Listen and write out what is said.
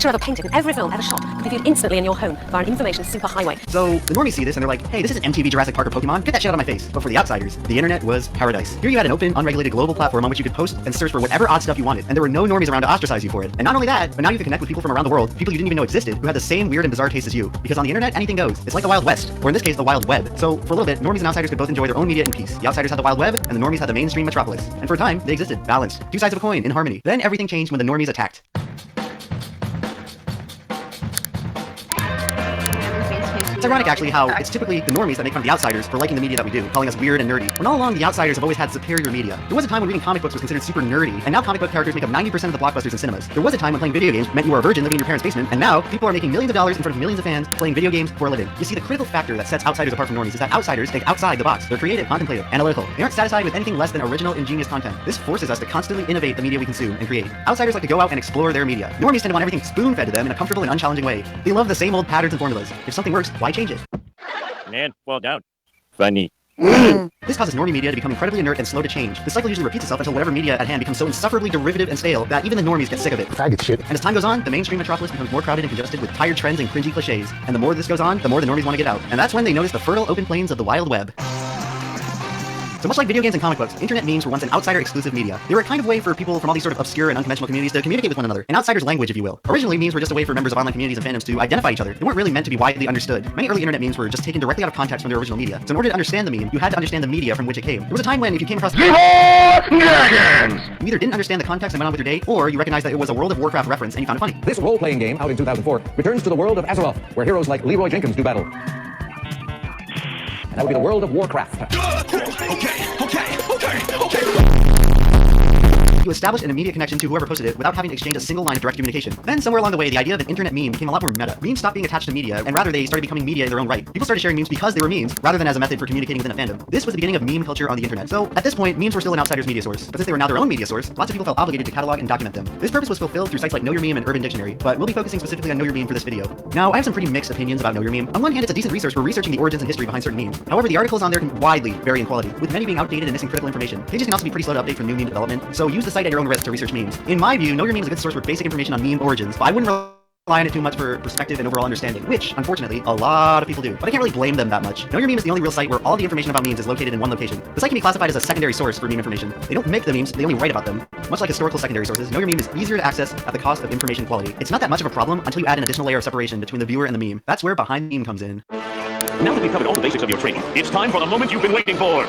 ever painted in every film ever shot could be viewed instantly in your home via an information superhighway. So the normies see this and they're like, hey, this is MTV, Jurassic Park, or Pokemon. Get that shit out of my face. But for the outsiders, the internet was paradise. Here you had an open, unregulated global platform on which you could post and search for whatever odd stuff you wanted, and there were no normies around to ostracize you for it. And not only that, but now you can connect with people from around the world, people you didn't even know existed, who had the same weird and bizarre tastes as you. Because on the internet, anything goes. It's like the Wild West, or in this case, the Wild Web. So for a little bit, normies and outsiders could both enjoy their own media in peace. The outsiders had the Wild Web, and the normies had the mainstream metropolis. And for a time, they existed, balanced. Two sides of a coin, in harmony. Then everything changed when the normies attacked. It's ironic, actually, how it's typically the normies that make fun of the outsiders for liking the media that we do, calling us weird and nerdy. When all along, the outsiders have always had superior media. There was a time when reading comic books was considered super nerdy, and now comic book characters make up 90% of the blockbusters in cinemas. There was a time when playing video games meant you were a virgin living in your parents' basement, and now people are making millions of dollars in front of millions of fans playing video games for a living. You see, the critical factor that sets outsiders apart from normies is that outsiders think outside the box. They're creative, contemplative, analytical. They aren't satisfied with anything less than original, ingenious content. This forces us to constantly innovate the media we consume and create. Outsiders like to go out and explore their media. Normies tend to want everything spoon-fed to them in a comfortable and unchallenging way. They love the same old patterns and formulas. If something works, why change it? Man, well done. Funny. This causes normie media to become incredibly inert and slow to change. The cycle usually repeats itself until whatever media at hand becomes so insufferably derivative and stale that even the normies get sick of it. Faggot shit. And as time goes on, the mainstream metropolis becomes more crowded and congested with tired trends and cringy cliches. And the more this goes on, the more the normies want to get out. And that's when they notice the fertile open plains of the Wild Web. So much like video games and comic books, internet memes were once an outsider-exclusive media. They were a kind of way for people from all these sort of obscure and unconventional communities to communicate with one another. An outsider's language, if you will. Originally, memes were just a way for members of online communities and fandoms to identify each other. They weren't really meant to be widely understood. Many early internet memes were just taken directly out of context from their original media. So in order to understand the meme, you had to understand the media from which it came. There was a time when, if you came across you either didn't understand the context and went on with your day, or you recognized that it was a World of Warcraft reference and you found it funny. This role-playing game, out in 2004, returns to the world of Azeroth, where heroes like Leroy Jenkins do battle. And that would be the world of Warcraft. You established an immediate connection to whoever posted it without having to exchange a single line of direct communication. Then somewhere along the way, the idea of an internet meme became a lot more meta. Memes stopped being attached to media, and rather they started becoming media in their own right. People started sharing memes because they were memes, rather than as a method for communicating within a fandom. This was the beginning of meme culture on the internet. So at this point, memes were still an outsider's media source, but since they were now their own media source, lots of people felt obligated to catalog and document them. This purpose was fulfilled through sites like Know Your Meme and Urban Dictionary, but we'll be focusing specifically on Know Your Meme for this video. Now, I have some pretty mixed opinions about Know Your Meme. On one hand, it's a decent resource for researching the origins and history behind certain memes. However, the articles on there can widely vary in quality, with many being outdated and missing critical information. Pages can also be pretty slow to update from new meme development, so use the site at your own risk to research memes. In my view, Know Your Meme is a good source for basic information on meme origins, but I wouldn't rely on it too much for perspective and overall understanding, which, unfortunately, a lot of people do. But I can't really blame them that much. Know Your Meme is the only real site where all the information about memes is located in one location. The site can be classified as a secondary source for meme information. They don't make the memes, they only write about them. Much like historical secondary sources, Know Your Meme is easier to access at the cost of information quality. It's not that much of a problem until you add an additional layer of separation between the viewer and the meme. That's where behind the meme comes in. Now that we've covered all the basics of your training, it's time for the moment you've been waiting for.